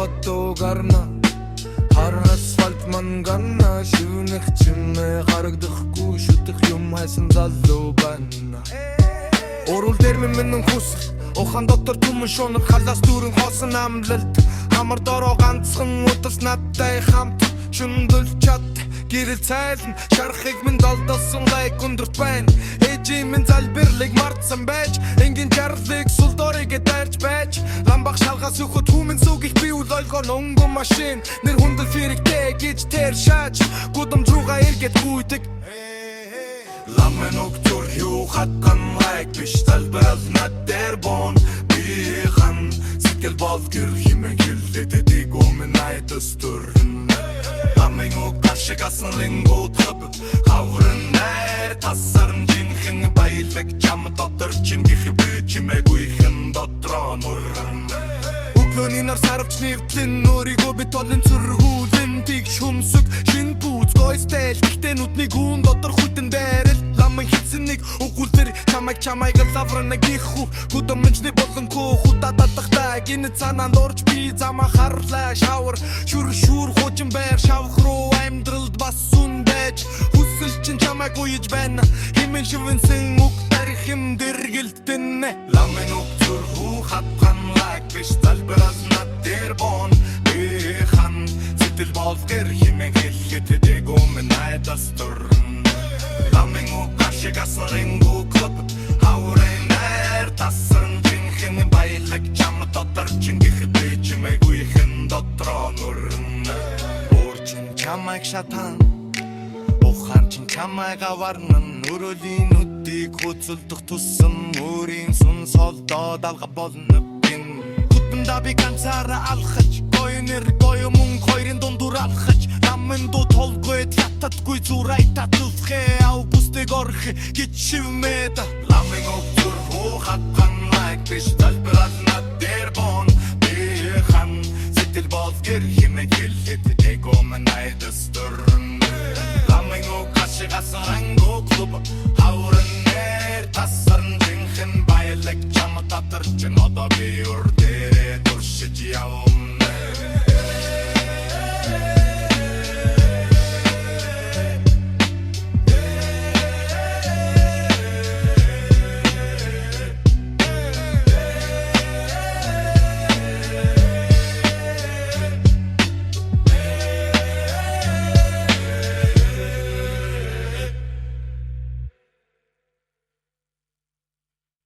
фото гарна хар асфальт ман гарна шүүнэх чимээ харагдахгүй шүтэх юм хайсан залуу байна Орул дээр минь хүсэл Охан дотор түмэн шунар халаас дүүрэн хоосон амлалт Амар дороо ганцхан удас надтай хамт Шүндэл чад гэрэл цайлан Шарахыг минь долдолсон лайк өндөрт байна Ээжи минь залбирлыг мартсан байж Энгийн жарлыг сул дорыгээ дайрч байж Ламбах шалгаас өгөхөд хүмэн сүгих би үл ойлгон өнгөн машин Нэр хүндэл фирэгтэй гэж тэр шааж Гудамж руугаа эргээд гүйдэг Ламэн өгтөр хүү хатқан лайк биш залбирал над дээр бон Би хан сэтгэл бол гэр химэн хиллэдэдэг өмнө айдас төрн Ламэн өг ашиг асан рингууд хаб Хаврын найр тасарн жинхэн баялаг Чам дотор чимгих би чимэгүйхэн дотроо нурран Өглөөний нар сарвч нэгтлэн өөрийгөө би толын цэргүүлэн Тэгш хүмсэг шин бүүц гойстэл Гэхдээ нүдний гүн дотор хүйтэн дээрэл Ламын хитсэн нэг өгүүлдэр чамайг лаврана гихүү Гудамжны болонгүй худададахтай Гинэ цанаанд орж би зама харлаа Шавар шүр хуужин байр шавх руу амьдралд бас сүн байж Хүсэл чин чамайг уйж байна Химэн шивэнсэн үг тарих юм дэргэлтэнэ Ламын үг зүрхүү хатхан лайк биш залбирал над дээр бон Би хан сэтгэл бол гэр химэн хэлхэтэдэг өмнө айдас төрн Ламын үг ашиг асан рингүү клуб Хаврын найр тасарн жинхэн баялаг Чам дотор чингих би чимэгүйхэн дотроо нурн Өөрчин чамайг шатан Ухаан чин чамайг аварнан Өрөөлийн нүдийг хөцөлдөх тусан Өөрийн сүн солдоод алга болно бин Гудамда би ганцаараа алхаж Гоё нэр гоё мөн хоёрын дундуур алхаж Ламын дуу толгойд хятадгүй зурай татвхэ Августыг орх гэж шивмэда Ламын өгтөр хүү хатхан лайк биш залбирал над дээр бон Би хан сэтгэл бол гэр химэн хэлэдэдэг өмнө айдас төрн Ламын өг ашиг асан ангуу клуб